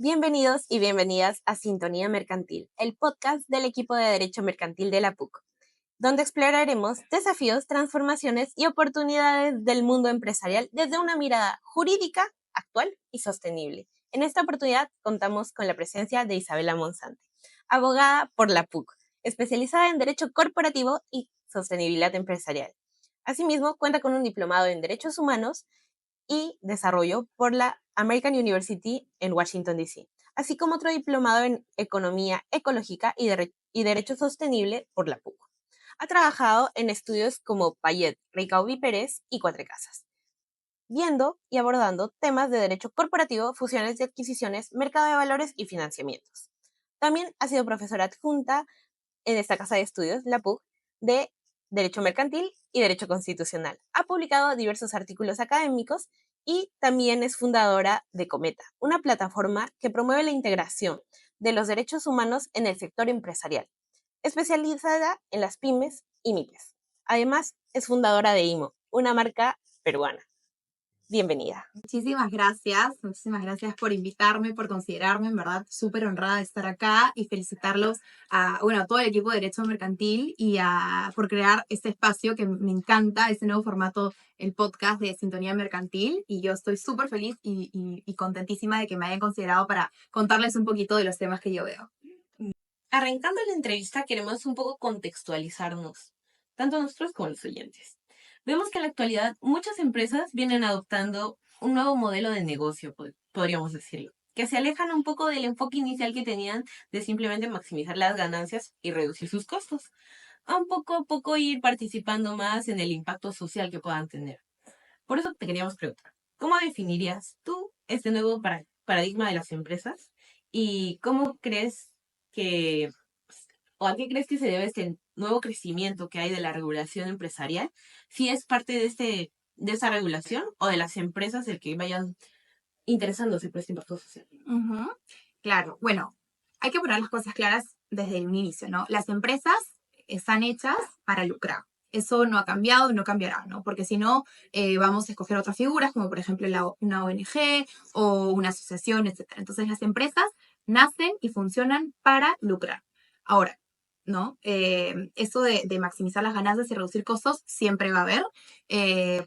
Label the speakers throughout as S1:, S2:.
S1: Bienvenidos y bienvenidas a Sintonía Mercantil, el podcast del equipo de Derecho Mercantil de la PUC, donde exploraremos desafíos, transformaciones y oportunidades del mundo empresarial desde una mirada jurídica, actual y sostenible. En esta oportunidad contamos con la presencia de Isabela Monzante, abogada por la PUC, especializada en Derecho Corporativo y Sostenibilidad Empresarial. Asimismo, cuenta con un diplomado en Derechos Humanos y Desarrollo por la American University en Washington, D.C., así como otro diplomado en Economía Ecológica y Derecho Sostenible por la PUC. Ha trabajado en estudios como Payet, Ricaudi Pérez y Cuatro Casas, viendo y abordando temas de derecho corporativo, fusiones y adquisiciones, mercado de valores y financiamientos. También ha sido profesora adjunta en esta casa de estudios, la PUC, de Derecho Mercantil y Derecho Constitucional. Ha publicado diversos artículos académicos y también es fundadora de Cometa, una plataforma que promueve la integración de los derechos humanos en el sector empresarial, especializada en las pymes y MIPES. Además, es fundadora de IMO, una marca peruana. Bienvenida.
S2: Muchísimas gracias por invitarme, por considerarme, en verdad, súper honrada de estar acá y felicitarlos a todo el equipo de Derecho Mercantil y por crear este espacio que me encanta, este nuevo formato, el podcast de Sintonía Mercantil, y yo estoy súper feliz y contentísima de que me hayan considerado para contarles un poquito de los temas que yo veo.
S1: Arrancando la entrevista, queremos un poco contextualizarnos, tanto nosotros como los oyentes. Vemos que en la actualidad muchas empresas vienen adoptando un nuevo modelo de negocio, podríamos decirlo, que se alejan un poco del enfoque inicial que tenían de simplemente maximizar las ganancias y reducir sus costos, a un poco a poco ir participando más en el impacto social que puedan tener. Por eso te queríamos preguntar, ¿cómo definirías tú este nuevo paradigma de las empresas y cómo crees que, o a qué crees que se debe este nuevo crecimiento que hay de la regulación empresarial? Si es parte de esa regulación o de las empresas el que vayan interesándose por este impacto social.
S2: Claro, bueno, hay que poner las cosas claras desde el inicio, ¿no? Las empresas están hechas para lucrar. Eso no ha cambiado y no cambiará, ¿no? Porque si no, vamos a escoger otras figuras, como por ejemplo una ONG o una asociación, etc. Entonces, las empresas nacen y funcionan para lucrar. Ahora, ¿no? Eso de maximizar las ganancias y reducir costos siempre va a haber,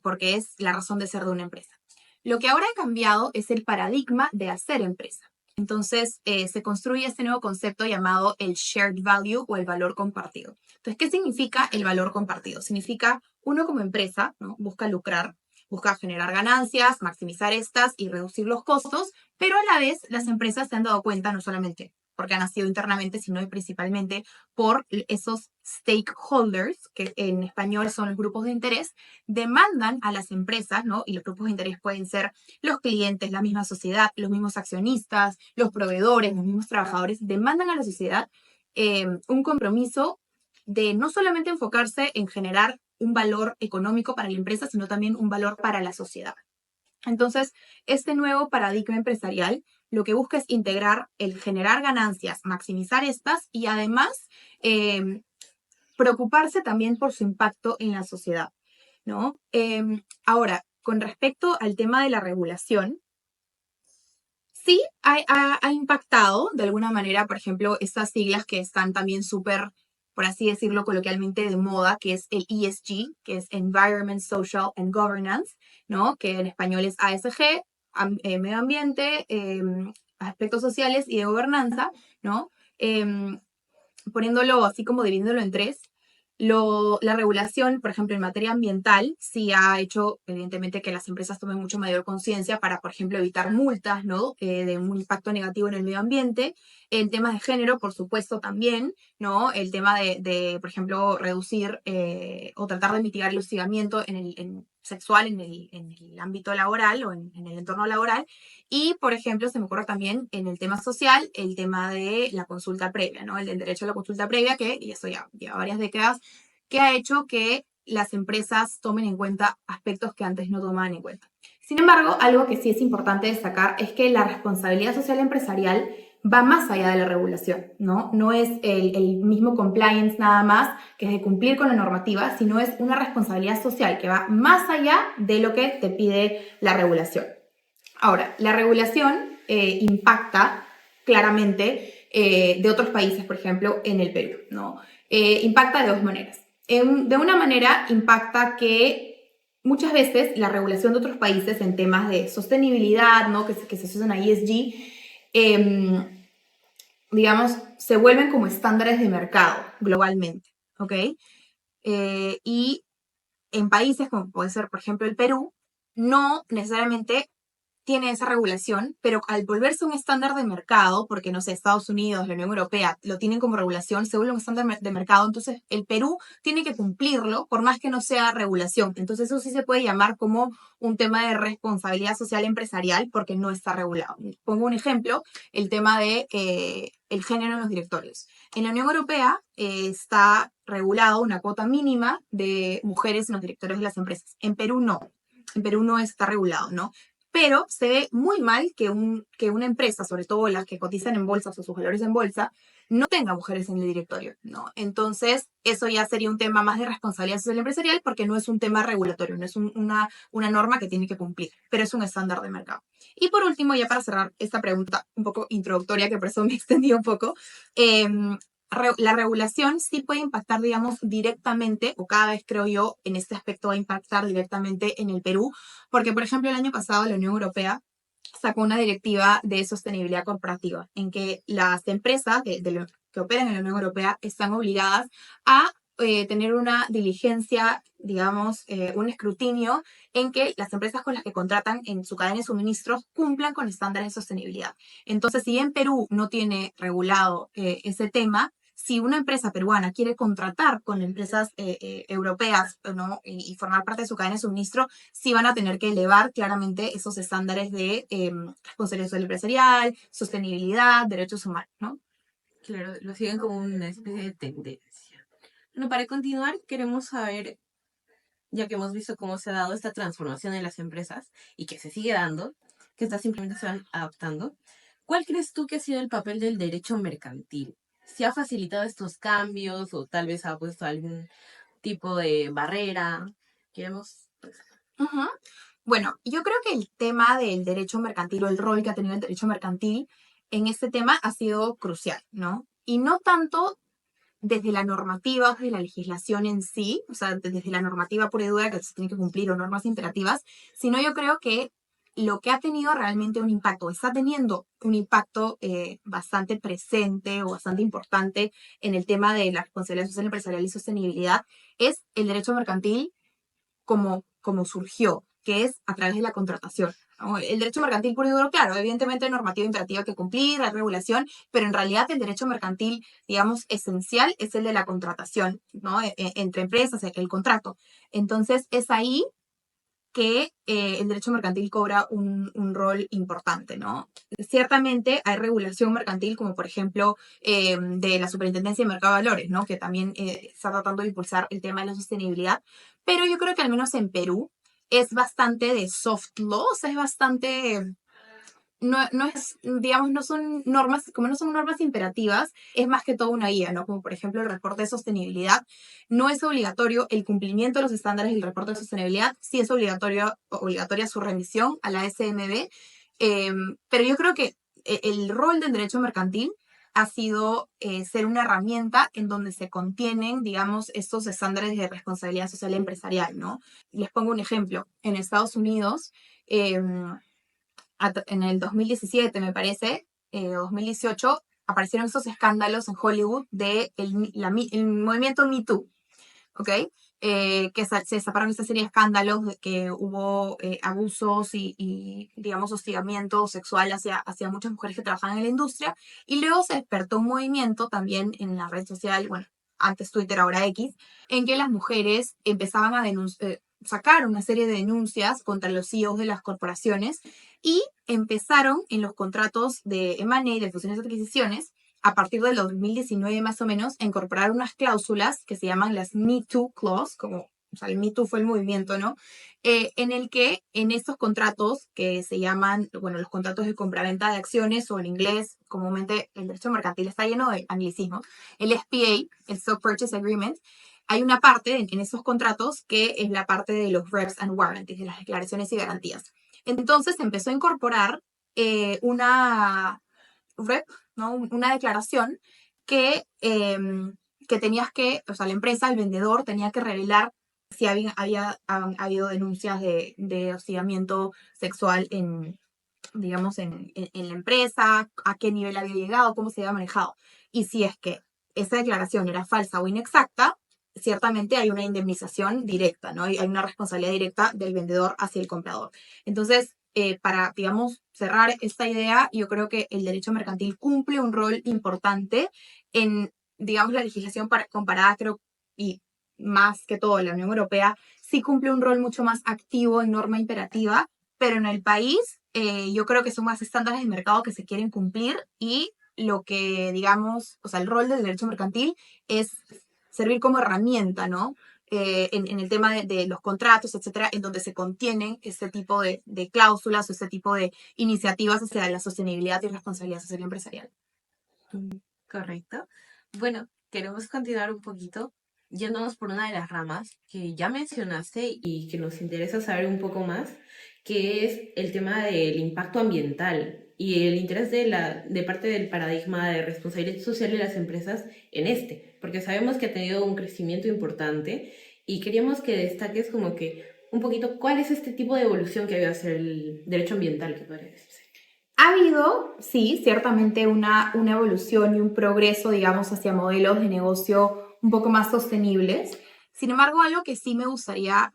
S2: porque es la razón de ser de una empresa. Lo que ahora ha cambiado es el paradigma de hacer empresa. Entonces, se construye este nuevo concepto llamado el shared value o el valor compartido. Entonces, ¿qué significa el valor compartido? Significa uno como empresa, ¿no? Busca lucrar, busca generar ganancias, maximizar estas y reducir los costos, pero a la vez las empresas se han dado cuenta, no solamente porque han nacido internamente, sino y principalmente por esos stakeholders, que en español son los grupos de interés, demandan a las empresas, ¿no? Y los grupos de interés pueden ser los clientes, la misma sociedad, los mismos accionistas, los proveedores, los mismos trabajadores, demandan a la sociedad un compromiso de no solamente enfocarse en generar un valor económico para la empresa, sino también un valor para la sociedad. Entonces, este nuevo paradigma empresarial lo que busca es integrar el generar ganancias, maximizar estas y además preocuparse también por su impacto en la sociedad, ¿no? Ahora, con respecto al tema de la regulación, sí ha impactado de alguna manera, por ejemplo, estas siglas que están también súper, por así decirlo coloquialmente, de moda, que es el ESG, que es Environment, Social and Governance, ¿no? Que en español es ASG, medio ambiente, aspectos sociales y de gobernanza, ¿no? Poniéndolo así como dividiéndolo en tres, la regulación, por ejemplo, en materia ambiental, sí ha hecho, evidentemente, que las empresas tomen mucho mayor conciencia para, por ejemplo, evitar multas, ¿no? De un impacto negativo en el medio ambiente. En temas de género, por supuesto, también, ¿no? El tema por ejemplo, reducir o tratar de mitigar el hostigamiento sexual en el ámbito laboral o en el entorno laboral. Y, por ejemplo, se me ocurre también en el tema social, el tema de la consulta previa, ¿no? El del derecho a la consulta previa, y eso ya lleva varias décadas, que ha hecho que las empresas tomen en cuenta aspectos que antes no tomaban en cuenta. Sin embargo, algo que sí es importante destacar es que la responsabilidad social empresarial va más allá de la regulación, ¿no? No es el mismo compliance nada más, que es de cumplir con la normativa, sino es una responsabilidad social que va más allá de lo que te pide la regulación. Ahora, la regulación impacta claramente de otros países, por ejemplo, en el Perú, ¿no? Impacta de dos maneras. De una manera impacta que muchas veces la regulación de otros países en temas de sostenibilidad, ¿no? que se asocian a ESG, digamos, se vuelven como estándares de mercado globalmente, ¿ok? Y en países como puede ser, por ejemplo, el Perú, no necesariamente tiene esa regulación, pero al volverse un estándar de mercado, porque no sé, Estados Unidos, la Unión Europea lo tienen como regulación, se vuelve un estándar de mercado, entonces el Perú tiene que cumplirlo por más que no sea regulación. Entonces eso sí se puede llamar como un tema de responsabilidad social empresarial porque no está regulado. Pongo un ejemplo, el tema de el género en los directorios. En la Unión Europea está regulado una cuota mínima de mujeres en los directorios de las empresas. En Perú no. En Perú no está regulado, ¿no? Pero se ve muy mal que una empresa, sobre todo las que cotizan en bolsas o sus valores en bolsa, no tenga mujeres en el directorio, ¿no? Entonces, eso ya sería un tema más de responsabilidad social empresarial porque no es un tema regulatorio, no es una norma que tiene que cumplir, pero es un estándar de mercado. Y por último, ya para cerrar esta pregunta un poco introductoria, que por eso me extendí un poco, la regulación sí puede impactar, digamos, directamente, o cada vez creo yo, en este aspecto va a impactar directamente en el Perú, porque, por ejemplo, el año pasado la Unión Europea sacó una directiva de sostenibilidad corporativa, en que las empresas que operan en la Unión Europea están obligadas a tener una diligencia, digamos, un escrutinio en que las empresas con las que contratan en su cadena de suministros cumplan con estándares de sostenibilidad. Entonces, si en Perú no tiene regulado ese tema, si una empresa peruana quiere contratar con empresas europeas, ¿no? y formar parte de su cadena de suministro, sí van a tener que elevar claramente esos estándares de responsabilidad social empresarial, sostenibilidad, derechos humanos, ¿no?
S1: Claro, lo siguen como una especie de tendencia. Bueno, para continuar, queremos saber, ya que hemos visto cómo se ha dado esta transformación en las empresas y que se sigue dando, que estas simplemente se van adaptando, ¿cuál crees tú que ha sido el papel del derecho mercantil? ¿Si ha facilitado estos cambios o tal vez ha puesto algún tipo de barrera? Queremos, pues,
S2: Uh-huh. Bueno, yo creo que el tema del derecho mercantil o el rol que ha tenido el derecho mercantil en este tema ha sido crucial, ¿no? Y no tanto desde la normativa, desde la legislación en sí, o sea, desde la normativa pura y dura que se tiene que cumplir o normas imperativas, sino yo creo que lo que ha tenido realmente un impacto, está teniendo un impacto bastante presente o bastante importante en el tema de la responsabilidad social empresarial y sostenibilidad, es el derecho mercantil como surgió, que es a través de la contratación, ¿no? El derecho mercantil puro y duro, claro, evidentemente hay normativa imperativa que cumplir, hay regulación, pero en realidad el derecho mercantil, digamos, esencial es el de la contratación, ¿no? Entre empresas, el contrato. Entonces, es ahí que el derecho mercantil cobra un rol importante, ¿no? Ciertamente hay regulación mercantil, como por ejemplo de la Superintendencia de Mercado de Valores, ¿no? Que también está tratando de impulsar el tema de la sostenibilidad, pero yo creo que al menos en Perú es bastante de soft law, o sea, es bastante no es, digamos, no son normas, como no son normas imperativas, es más que todo una guía, ¿no? Como por ejemplo el reporte de sostenibilidad. No es obligatorio el cumplimiento de los estándares del reporte de sostenibilidad, sí es obligatoria su remisión a la SMB, pero yo creo que el rol del derecho mercantil ha sido ser una herramienta en donde se contienen, digamos, estos estándares de responsabilidad social empresarial, ¿no? Les pongo un ejemplo. En Estados Unidos, en el 2017, me parece, 2018, aparecieron esos escándalos en Hollywood de el movimiento Me Too, ¿ok? Que se destaparon esta serie de escándalos de que hubo abusos digamos, hostigamiento sexual hacia muchas mujeres que trabajaban en la industria. Y luego se despertó un movimiento también en la red social, bueno, antes Twitter, ahora X, en que las mujeres empezaban a sacar una serie de denuncias contra los CEOs de las corporaciones y empezaron en los contratos de M&A, de fusiones y adquisiciones, a partir del 2019 más o menos, a incorporar unas cláusulas que se llaman las Me Too Clause, como, o sea, el Me Too fue el movimiento, ¿no? En el que en estos contratos que se llaman, bueno, los contratos de compraventa de acciones, o en inglés, comúnmente el derecho mercantil está lleno de anglicismo, el SPA, el Stock Purchase Agreement, hay una parte en esos contratos que es la parte de los reps and warranties, de las declaraciones y garantías. Entonces empezó a incorporar una rep, ¿no? Una declaración que tenías que, o sea, la empresa, el vendedor, tenía que revelar si había habido denuncias de hostigamiento sexual digamos, en la empresa, a qué nivel había llegado, cómo se había manejado. Y si es que esa declaración era falsa o inexacta, ciertamente hay una indemnización directa, ¿no? Hay una responsabilidad directa del vendedor hacia el comprador. Entonces, para, digamos, cerrar esta idea, yo creo que el derecho mercantil cumple un rol importante en, digamos, la legislación comparada, creo, y más que todo la Unión Europea, sí cumple un rol mucho más activo en norma imperativa, pero en el país yo creo que son más estándares de mercado que se quieren cumplir y lo que, digamos, o sea, el rol del derecho mercantil es servir como herramienta, ¿no? En el tema de los contratos, etcétera, en donde se contienen este tipo de cláusulas o este tipo de iniciativas hacia la sostenibilidad y responsabilidad social empresarial.
S1: Correcto. Bueno, queremos continuar un poquito yéndonos por una de las ramas que ya mencionaste y que nos interesa saber un poco más, que es el tema del impacto ambiental y el interés de parte del paradigma de responsabilidad social de las empresas en este, porque sabemos que ha tenido un crecimiento importante y queríamos que destaques como que un poquito cuál es este tipo de evolución que ha habido hacia el derecho ambiental, que podría decirse.
S2: Ha habido, sí, ciertamente una evolución y un progreso, digamos, hacia modelos de negocio un poco más sostenibles. Sin embargo, algo que sí me gustaría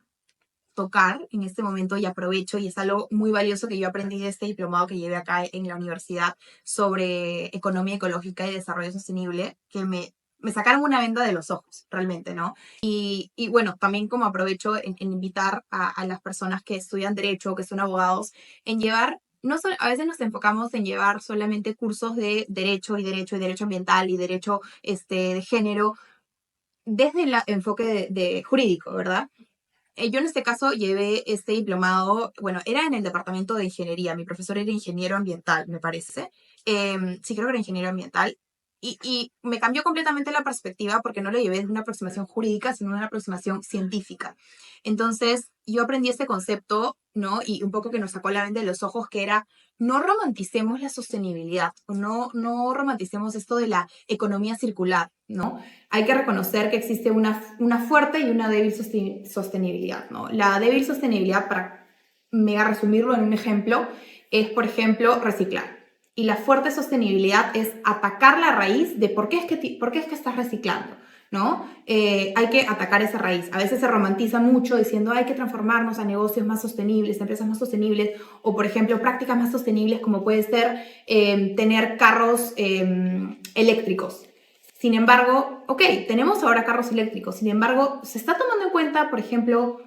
S2: tocar en este momento y aprovecho, y es algo muy valioso que yo aprendí de este diplomado que llevé acá en la universidad sobre economía ecológica y desarrollo sostenible, que me sacaron una venda de los ojos, realmente, ¿no? Y bueno, también como aprovecho en invitar a las personas que estudian derecho, que son abogados, en llevar, no solo, a veces nos enfocamos en llevar solamente cursos de derecho y derecho y derecho ambiental y derecho de género desde el enfoque de jurídico, ¿verdad? Yo en este caso llevé este diplomado, bueno, era en el departamento de ingeniería, mi profesor era ingeniero ambiental, me parece. Sí, creo que era ingeniero ambiental. Y me cambió completamente la perspectiva porque no lo llevé desde una aproximación jurídica, sino una aproximación científica. Entonces, yo aprendí este concepto, ¿no? Y un poco que nos sacó la venda de los ojos, que era, no romanticemos la sostenibilidad, no romanticemos esto de la economía circular, ¿no? Hay que reconocer que existe una fuerte y una débil sostenibilidad, ¿no? La débil sostenibilidad, para mega resumirlo en un ejemplo, es, por ejemplo, reciclar. Y la fuerte sostenibilidad es atacar la raíz de por qué es que estás reciclando, ¿no? Hay que atacar esa raíz. A veces se romantiza mucho diciendo hay que transformarnos a negocios más sostenibles, empresas más sostenibles, o por ejemplo prácticas más sostenibles como puede ser tener carros eléctricos. Sin embargo, ok, tenemos ahora carros eléctricos, sin embargo, se está tomando en cuenta, por ejemplo,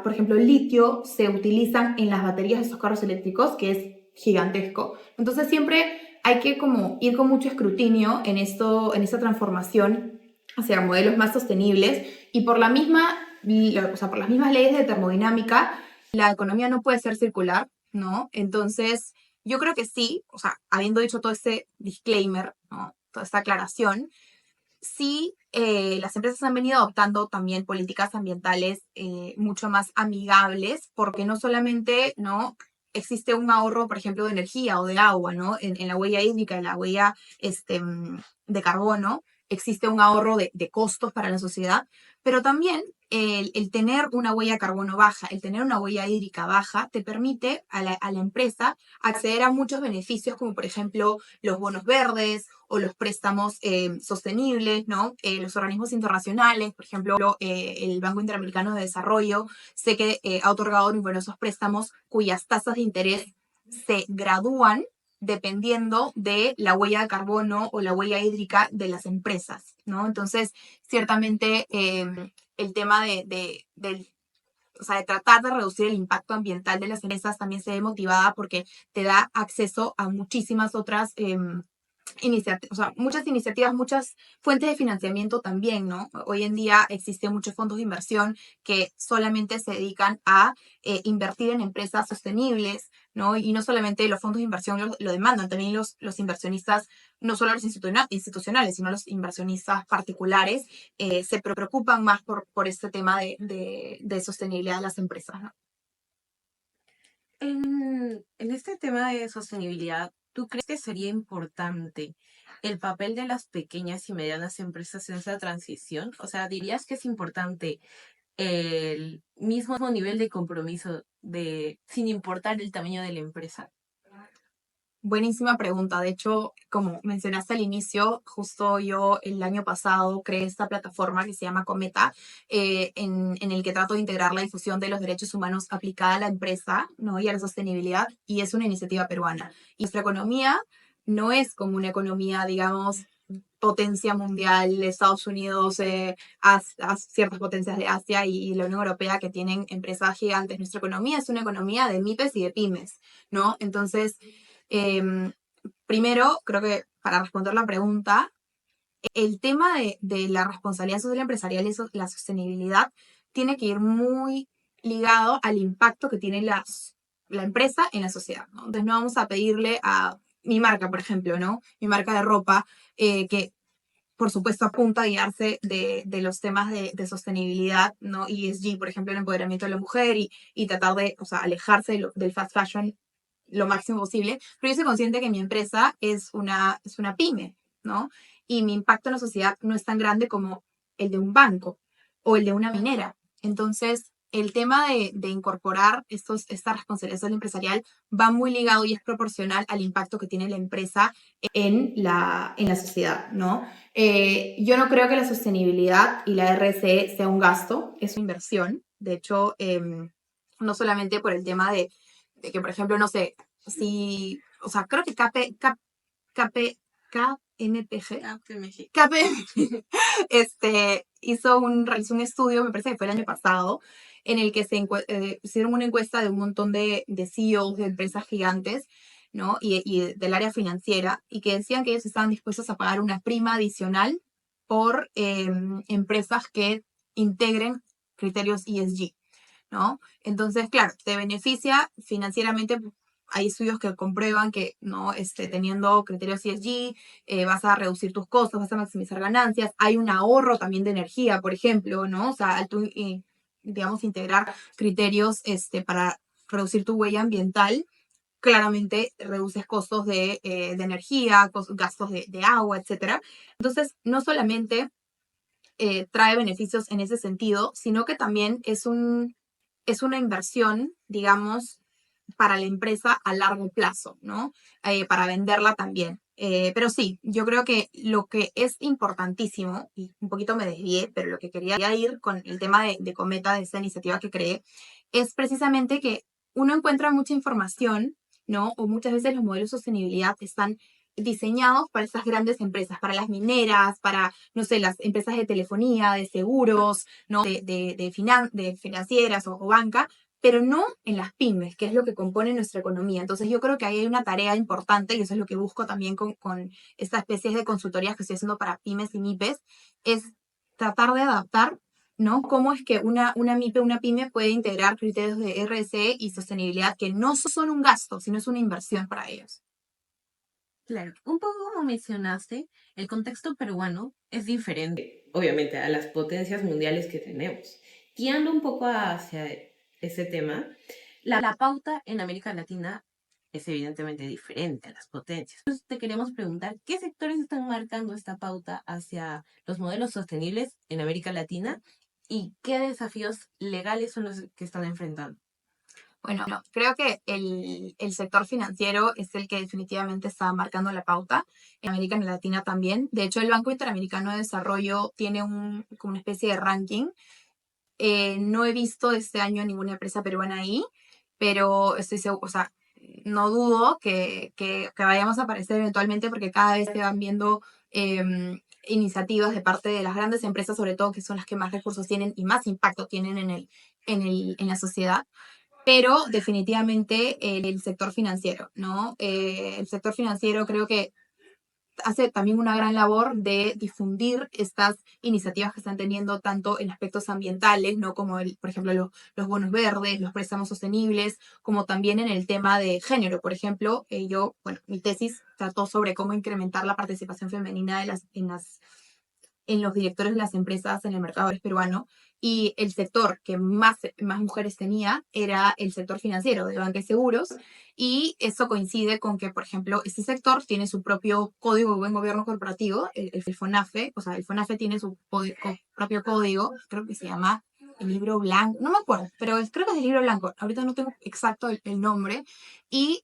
S2: por ejemplo, litio se utilizan en las baterías de esos carros eléctricos, que es gigantesco. Entonces siempre hay que como ir con mucho escrutinio en esta transformación hacia modelos más sostenibles y por las mismas leyes de termodinámica, la economía no puede ser circular, ¿no? Entonces, yo creo que sí, o sea, habiendo dicho todo este disclaimer, ¿no? Toda esta aclaración, sí, las empresas han venido adoptando también políticas ambientales mucho más amigables, porque no solamente, ¿no? Existe un ahorro, por ejemplo, de energía o de agua, ¿no? En la huella hídrica, en la huella de carbono, existe un ahorro de costos para la sociedad, pero también el tener una huella de carbono baja, el tener una huella hídrica baja, te permite a la empresa acceder a muchos beneficios, como por ejemplo los bonos verdes o los préstamos sostenibles, ¿no? Los organismos internacionales, por ejemplo, el Banco Interamericano de Desarrollo, sé que ha otorgado numerosos préstamos cuyas tasas de interés se gradúan dependiendo de la huella de carbono o la huella hídrica de las empresas, ¿no? Entonces, ciertamente el tema o sea, de tratar de reducir el impacto ambiental de las empresas también se ve motivada porque te da acceso a muchísimas otras o sea, muchas iniciativas, muchas fuentes de financiamiento también, ¿no? Hoy en día existen muchos fondos de inversión que solamente se dedican a invertir en empresas sostenibles, ¿no? Y no solamente los fondos de inversión lo demandan, también los inversionistas, no solo los institucionales, sino los inversionistas particulares, se preocupan más por este tema de sostenibilidad de las empresas, ¿no?
S1: En este tema de sostenibilidad, ¿tú crees que sería importante el papel de las pequeñas y medianas empresas en esa transición? O sea, ¿dirías que es importante el mismo nivel de compromiso de, sin importar el tamaño de la empresa?
S2: Buenísima pregunta. De hecho, como mencionaste al inicio, justo yo el año pasado creé esta plataforma que se llama Cometa, en el que trato de integrar la difusión de los derechos humanos aplicada a la empresa, ¿no? Y a la sostenibilidad, y es una iniciativa peruana. Y nuestra economía no es como una economía, digamos, potencia mundial, Estados Unidos, ciertas potencias de Asia y la Unión Europea que tienen empresas gigantes. Nuestra economía es una economía de MIPES y de pymes, ¿no? Entonces, Em, primero, creo que para responder la pregunta, el tema de la responsabilidad social empresarial y la sostenibilidad tiene que ir muy ligado al impacto que tiene la empresa en la sociedad, ¿no? Entonces no vamos a pedirle a mi marca, por ejemplo, ¿no? Mi marca de ropa, que por supuesto apunta a guiarse de los temas de sostenibilidad, ¿no? ESG, por ejemplo, el empoderamiento de la mujer y tratar de, o sea, alejarse del fast fashion lo máximo posible, pero yo soy consciente que mi empresa es una pyme, ¿no? Y mi impacto en la sociedad no es tan grande como el de un banco o el de una minera. Entonces, el tema de incorporar esta responsabilidad social empresarial va muy ligado y es proporcional al impacto que tiene la empresa en la sociedad, ¿no? Yo no creo que la sostenibilidad y la RSE sea un gasto, es una inversión. De hecho, no solamente por el tema de que, por ejemplo, no sé, si, o sea, creo que KPMG, realizó un estudio, me parece que fue el año pasado, en el que hicieron una encuesta de un montón de CEOs de empresas gigantes, ¿no? Y del área financiera, y que decían que ellos estaban dispuestos a pagar una prima adicional por empresas que integren criterios ESG, ¿no? Entonces, claro, te beneficia financieramente. Hay estudios que comprueban que, ¿no? Teniendo criterios ESG, vas a reducir tus costos, vas a maximizar ganancias. Hay un ahorro también de energía, por ejemplo, ¿no? O sea, al tú, digamos, integrar criterios para reducir tu huella ambiental, claramente reduces costos de energía, gastos de agua, etcétera. Entonces, no solamente trae beneficios en ese sentido, sino que también es una inversión, digamos, para la empresa a largo plazo, ¿no? Para venderla también. Pero sí, yo creo que lo que es importantísimo, y un poquito me desvié, pero lo que quería ir con el tema de Cometa, de esta iniciativa que creé, es precisamente que uno encuentra mucha información, ¿no? O muchas veces los modelos de sostenibilidad están diseñados para estas grandes empresas, para las mineras, para, no sé, las empresas de telefonía, de seguros, ¿no? De financieras o banca, pero no en las pymes, que es lo que compone nuestra economía. Entonces yo creo que ahí hay una tarea importante, y eso es lo que busco también con esta especie de consultorías que estoy haciendo para pymes y MIPES, es tratar de adaptar, ¿no? Cómo es que una MIPE, una pyme puede integrar criterios de RSE y sostenibilidad que no son un gasto, sino es una inversión para ellos.
S1: Claro, un poco como mencionaste, el contexto peruano es diferente, obviamente, a las potencias mundiales que tenemos. Guiando un poco hacia ese tema, la pauta en América Latina es evidentemente diferente a las potencias. Entonces te queremos preguntar, ¿qué sectores están marcando esta pauta hacia los modelos sostenibles en América Latina y qué desafíos legales son los que están enfrentando?
S2: Bueno, no, creo que el sector financiero es el que definitivamente está marcando la pauta. En América Latina también. De hecho, el Banco Interamericano de Desarrollo tiene como una especie de ranking. No he visto este año ninguna empresa peruana ahí, pero estoy seguro, o sea, no dudo que vayamos a aparecer eventualmente porque cada vez se van viendo iniciativas de parte de las grandes empresas, sobre todo que son las que más recursos tienen y más impacto tienen en la sociedad, pero definitivamente el sector financiero, ¿no? El sector financiero creo que hace también una gran labor de difundir estas iniciativas que están teniendo tanto en aspectos ambientales, ¿no? Como, por ejemplo, los bonos verdes, los préstamos sostenibles, como también en el tema de género. Por ejemplo, mi tesis trató sobre cómo incrementar la participación femenina en los directores de las empresas en el mercado peruano, y el sector que más mujeres tenía era el sector financiero, de banca y seguros, y eso coincide con que, por ejemplo, este sector tiene su propio código de buen gobierno corporativo, el FONAFE, o sea, el FONAFE tiene su propio código, creo que se llama el libro blanco, no me acuerdo, pero creo que es el libro blanco, ahorita no tengo exacto el nombre, y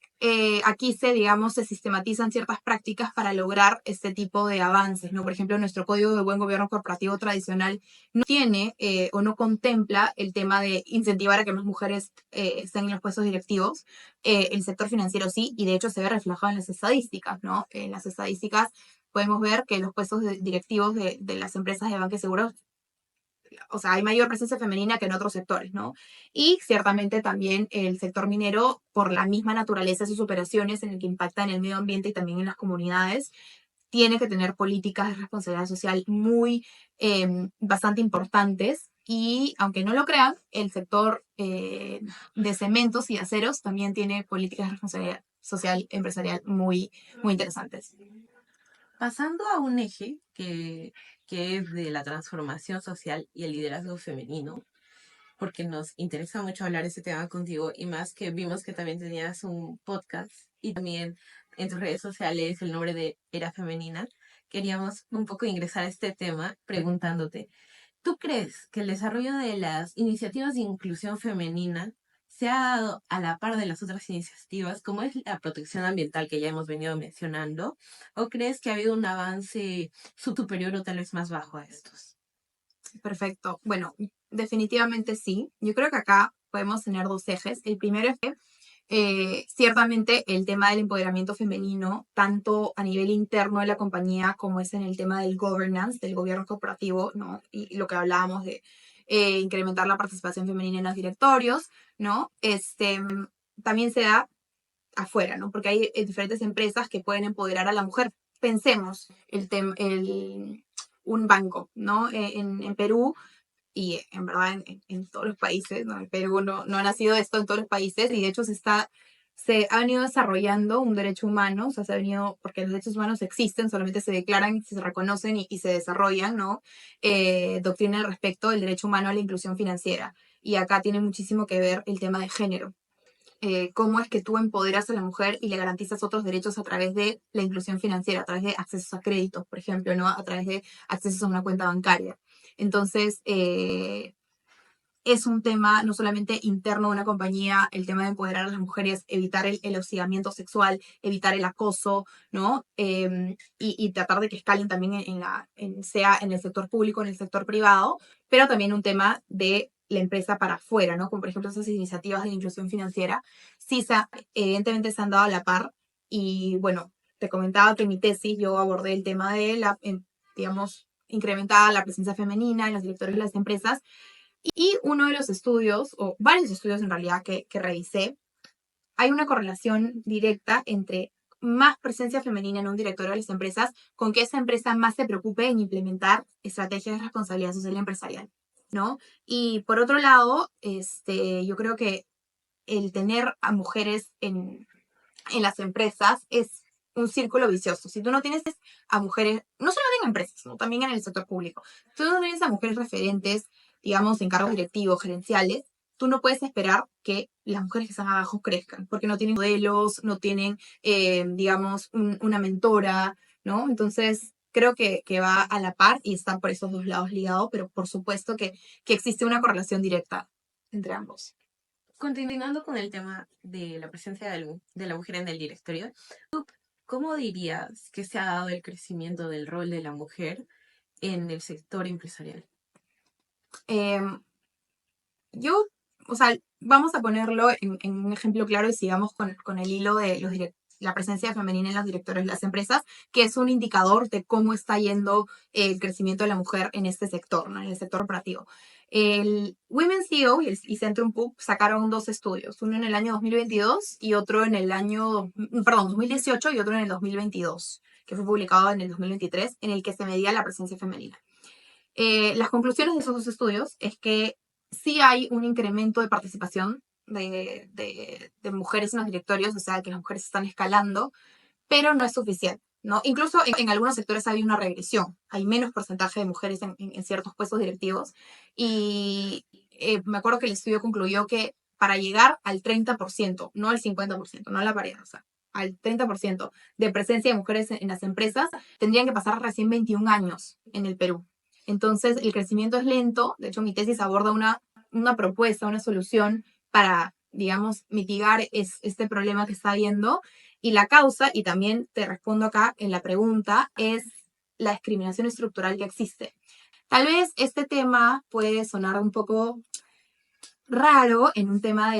S2: aquí digamos, se sistematizan ciertas prácticas para lograr este tipo de avances, ¿no? Por ejemplo, nuestro código de buen gobierno corporativo tradicional no tiene o no contempla el tema de incentivar a que más mujeres estén en los puestos directivos. El sector financiero sí, y de hecho se ve reflejado en las estadísticas, ¿no? En las estadísticas podemos ver que los puestos directivos de las empresas de banca y seguros, o sea, hay mayor presencia femenina que en otros sectores, ¿no? Y ciertamente también el sector minero, por la misma naturaleza de sus operaciones, en el que impacta en el medio ambiente y también en las comunidades, tiene que tener políticas de responsabilidad social bastante importantes. Y aunque no lo crean, el sector de cementos y aceros también tiene políticas de responsabilidad social empresarial muy interesantes.
S3: Pasando a un eje que es de la transformación social y el liderazgo femenino, porque nos interesa mucho hablar de ese tema contigo y más que vimos que también tenías un podcast y también en tus redes sociales el nombre de Era Femenina, queríamos un poco ingresar a este tema preguntándote, ¿tú crees que el desarrollo de las iniciativas de inclusión femenina se ha dado a la par de las otras iniciativas, como es la protección ambiental que ya hemos venido mencionando, o crees que ha habido un avance superior o tal vez más bajo a estos?
S2: Perfecto. Bueno, definitivamente sí. Yo creo que acá podemos tener dos ejes. El primero es que ciertamente el tema del empoderamiento femenino, tanto a nivel interno de la compañía como es en el tema del governance, del gobierno corporativo, ¿no? Y lo que hablábamos de incrementar la participación femenina en los directorios, ¿no? También se da afuera, ¿no? Porque hay diferentes empresas que pueden empoderar a la mujer. Pensemos un banco, ¿no? En Perú y en verdad en todos los países, ¿no? En Perú no ha nacido esto en todos los países y de hecho se ha venido desarrollando un derecho humano, o sea, se ha venido, porque los derechos humanos existen, solamente se declaran, se reconocen y se desarrollan, ¿no? Doctrina al respecto del derecho humano a la inclusión financiera. Y acá tiene muchísimo que ver el tema de género. Cómo es que tú empoderas a la mujer y le garantizas otros derechos a través de la inclusión financiera, a través de accesos a créditos, por ejemplo, ¿no? A través de accesos a una cuenta bancaria. Entonces, es un tema no solamente interno de una compañía, el tema de empoderar a las mujeres, evitar el hostigamiento sexual, evitar el acoso, ¿no? Y tratar de que escalen también sea en el sector público, en el sector privado, pero también un tema de la empresa para afuera, ¿no? Como por ejemplo esas iniciativas de inclusión financiera, sí, evidentemente se han dado a la par. Y bueno, te comentaba que en mi tesis yo abordé el tema de digamos, incrementar la presencia femenina en los directores de las empresas, y uno de los estudios, o varios estudios en realidad que revisé, hay una correlación directa entre más presencia femenina en un directorio de las empresas con que esa empresa más se preocupe en implementar estrategias de responsabilidad social y empresarial, ¿no? Y por otro lado, yo creo que el tener a mujeres en las empresas es un círculo vicioso. Si tú no tienes a mujeres, no solo en empresas, ¿no? También en el sector público, si tú no tienes a mujeres referentes, digamos, en cargos directivos, gerenciales, tú no puedes esperar que las mujeres que están abajo crezcan, porque no tienen modelos, no tienen, digamos, una mentora, ¿no? Entonces, creo que va a la par y está por esos dos lados ligados, pero por supuesto que existe una correlación directa entre ambos.
S3: Continuando con el tema de la presencia de la mujer en el directorio, ¿tú cómo dirías que se ha dado el crecimiento del rol de la mujer en el sector empresarial?
S2: Yo, o sea, vamos a ponerlo en un ejemplo claro y sigamos con el hilo de la presencia femenina en los directores de las empresas, que es un indicador de cómo está yendo el crecimiento de la mujer en este sector, ¿no? En el sector operativo. El Women CEO y Centrum PUC sacaron dos estudios, uno en el año 2022 y otro en el año, perdón, 2018 y otro en el 2022, que fue publicado en el 2023, en el que se medía la presencia femenina. Las conclusiones de esos dos estudios es que sí hay un incremento de participación de mujeres en los directorios, o sea, que las mujeres están escalando, pero no es suficiente. ¿no? Incluso en algunos sectores hay una regresión, hay menos porcentaje de mujeres en ciertos puestos directivos. Y me acuerdo que el estudio concluyó que para llegar al 30%, no al 50%, no a la paridad, o sea, al 30% de presencia de mujeres en las empresas, tendrían que pasar recién 21 años en el Perú. Entonces, el crecimiento es lento. De hecho, mi tesis aborda una propuesta, una solución para, digamos, mitigar este problema que está habiendo. Y la causa, y también te respondo acá en la pregunta, es la discriminación estructural que existe. Tal vez este tema puede sonar un poco raro en un tema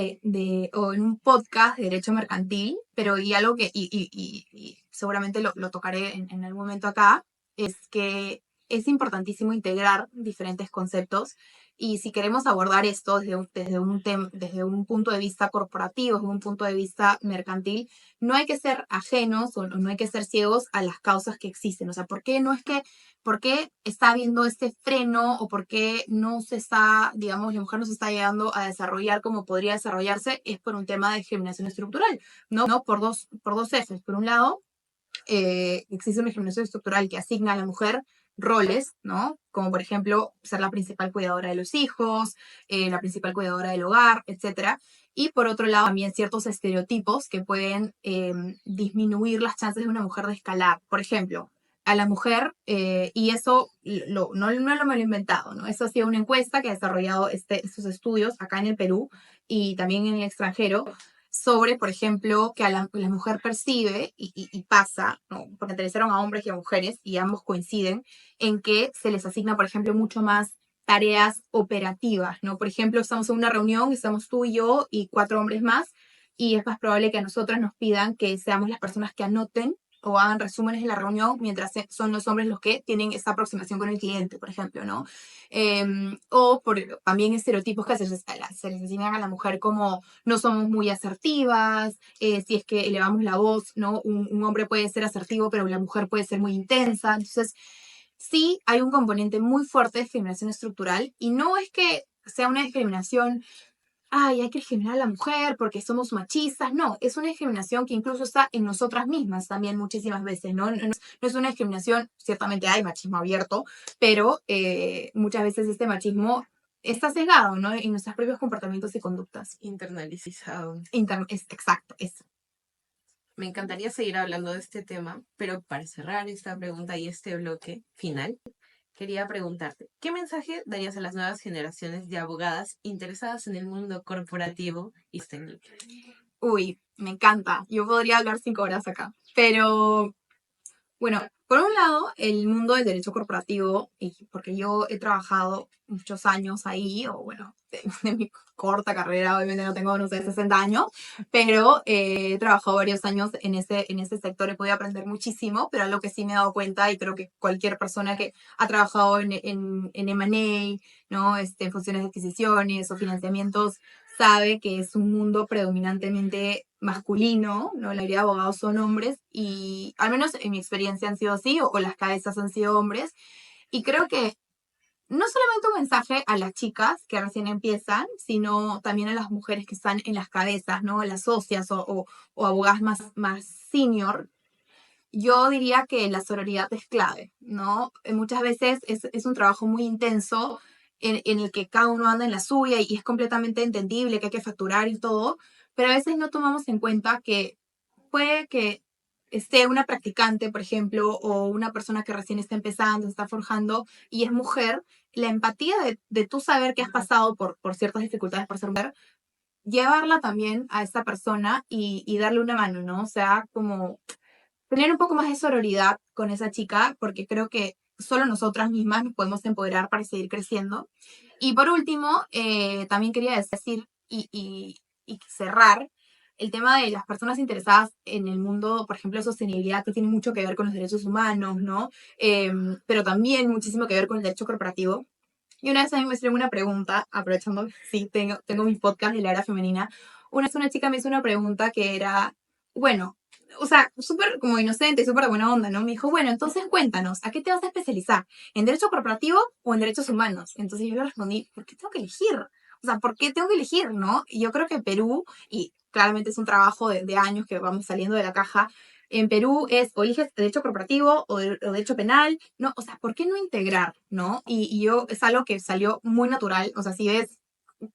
S2: o en un podcast de derecho mercantil, pero y algo que, y seguramente lo tocaré en algún momento acá, es que es importantísimo integrar diferentes conceptos. Y si queremos abordar esto desde un punto de vista corporativo, desde un punto de vista mercantil, no hay que ser ajenos o no hay que ser ciegos a las causas que existen. O sea, ¿por qué está habiendo este freno o por qué no se está, digamos, la mujer no se está llegando a desarrollar como podría desarrollarse? Es por un tema de discriminación estructural, ¿no? Por dos ejes. Por un lado, existe una discriminación estructural que asigna a la mujer roles, ¿no? Como por ejemplo ser la principal cuidadora de los hijos, la principal cuidadora del hogar, etcétera. Y por otro lado, también ciertos estereotipos que pueden disminuir las chances de una mujer de escalar. Por ejemplo, a la mujer, y eso no lo me lo he inventado, ¿no? Eso ha sido una encuesta que ha desarrollado estos estudios acá en el Perú y también en el extranjero, sobre, por ejemplo, que la mujer percibe y pasa, ¿no? Porque entrevistaron a hombres y a mujeres y ambos coinciden en que se les asigna, por ejemplo, mucho más tareas operativas, ¿no? Por ejemplo, estamos en una reunión, estamos tú y yo y 4 hombres más, y es más probable que a nosotras nos pidan que seamos las personas que anoten o hagan resúmenes de la reunión, mientras son los hombres los que tienen esta aproximación con el cliente, por ejemplo, ¿no? O también estereotipos que se les asignan a la mujer, como no somos muy asertivas, si es que elevamos la voz, ¿no? Un hombre puede ser asertivo, pero la mujer puede ser muy intensa. Entonces, sí hay un componente muy fuerte de discriminación estructural, y no es que sea una discriminación, ay, hay que discriminar a la mujer porque somos machistas. No, es una discriminación que incluso está en nosotras mismas también muchísimas veces, ¿no? No es una discriminación, ciertamente hay machismo abierto, pero muchas veces este machismo está sesgado, ¿no? En nuestros propios comportamientos y conductas.
S3: Internalizado.
S2: Exacto, eso.
S3: Me encantaría seguir hablando de este tema, pero para cerrar esta pregunta y este bloque final, quería preguntarte, ¿qué mensaje darías a las nuevas generaciones de abogadas interesadas en el mundo corporativo y técnico?
S2: Uy, me encanta. Yo podría hablar 5 horas acá, pero bueno, por un lado, el mundo del derecho corporativo, y porque yo he trabajado muchos años ahí, o bueno, de mi corta carrera, obviamente no tengo, no sé, 60 años, pero he trabajado varios años en ese sector, he podido aprender muchísimo, pero algo que sí me he dado cuenta, y creo que cualquier persona que ha trabajado en M&A, ¿no? En funciones de adquisiciones o financiamientos, sabe que es un mundo predominantemente masculino, ¿no? La mayoría de abogados son hombres, y al menos en mi experiencia han sido así, o las cabezas han sido hombres. Y creo que no solamente un mensaje a las chicas que recién empiezan, sino también a las mujeres que están en las cabezas, ¿no? Las socias o abogadas más senior. Yo diría que la sororidad es clave, ¿no? Muchas veces es un trabajo muy intenso en el que cada uno anda en la suya, y es completamente entendible que hay que facturar y todo, pero a veces no tomamos en cuenta que puede que esté una practicante, por ejemplo, o una persona que recién está empezando, está forjando y es mujer. La empatía de tú saber que has pasado por ciertas dificultades por ser mujer, llevarla también a esa persona y darle una mano, ¿no? O sea, como tener un poco más de sororidad con esa chica, porque creo que solo nosotras mismas nos podemos empoderar para seguir creciendo. Y por último, también quería decir y cerrar el tema de las personas interesadas en el mundo, por ejemplo, de sostenibilidad, que tiene mucho que ver con los derechos humanos, ¿no? Pero también muchísimo que ver con el derecho corporativo. Y una vez a mí me hicieron una pregunta, aprovechando, sí, tengo mi podcast de la era femenina. Una vez una chica me hizo una pregunta que era, bueno, o sea, súper como inocente y súper de buena onda, ¿no? Me dijo, bueno, entonces cuéntanos, ¿a qué te vas a especializar? ¿En derecho corporativo o en derechos humanos? Entonces yo le respondí, ¿por qué tengo que elegir? O sea, ¿por qué tengo que elegir, no? Y yo creo que Perú, y claramente es un trabajo de años que vamos saliendo de la caja, En Perú o eliges derecho corporativo o derecho penal, ¿no? O sea, ¿por qué no integrar, no? Y yo, es algo que salió muy natural, o sea, si ves,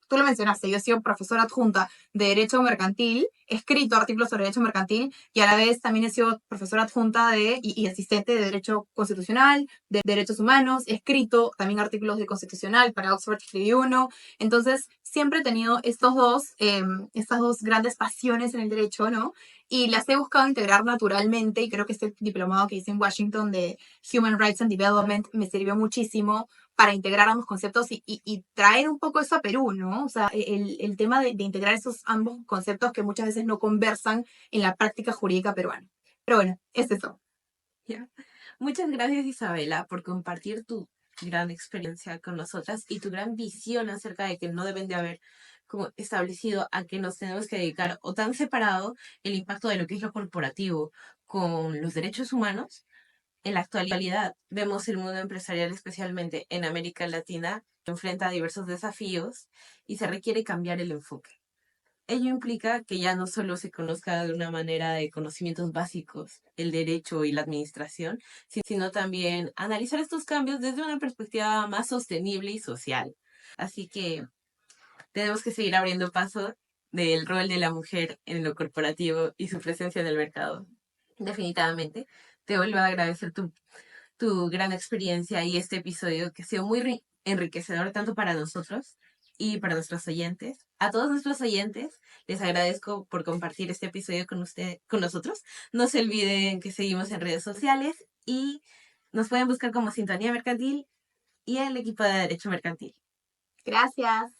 S2: tú lo mencionaste, yo he sido profesora adjunta de Derecho Mercantil, he escrito artículos sobre Derecho Mercantil y a la vez también he sido profesora adjunta y asistente de Derecho Constitucional, de Derechos Humanos, he escrito también artículos de Constitucional para Oxford escribí uno. Entonces, siempre he tenido estas dos grandes pasiones en el derecho, ¿no? Y las he buscado integrar naturalmente y creo que este diplomado que hice en Washington de Human Rights and Development me sirvió muchísimo para integrar ambos conceptos y traer un poco eso a Perú, ¿no? O sea, el tema de integrar esos ambos conceptos que muchas veces no conversan en la práctica jurídica peruana. Pero bueno, es eso.
S3: ¿Ya? Muchas gracias, Isabela, por compartir tu gran experiencia con nosotras y tu gran visión acerca de que no deben de haber como establecido a que nos tenemos que dedicar o tan separado el impacto de lo que es lo corporativo con los derechos humanos. En la actualidad vemos el mundo empresarial, especialmente en América Latina, que enfrenta diversos desafíos y se requiere cambiar el enfoque. Ello implica que ya no solo se conozca de una manera de conocimientos básicos el derecho y la administración, sino también analizar estos cambios desde una perspectiva más sostenible y social. Así que tenemos que seguir abriendo paso del rol de la mujer en lo corporativo y su presencia en el mercado. Definitivamente, te vuelvo a agradecer tu gran experiencia y este episodio que ha sido muy enriquecedor tanto para nosotros y para nuestros oyentes. A todos nuestros oyentes les agradezco por compartir este episodio con nosotros. No se olviden que seguimos en redes sociales y nos pueden buscar como Sintonía Mercantil y el equipo de Derecho Mercantil.
S2: Gracias.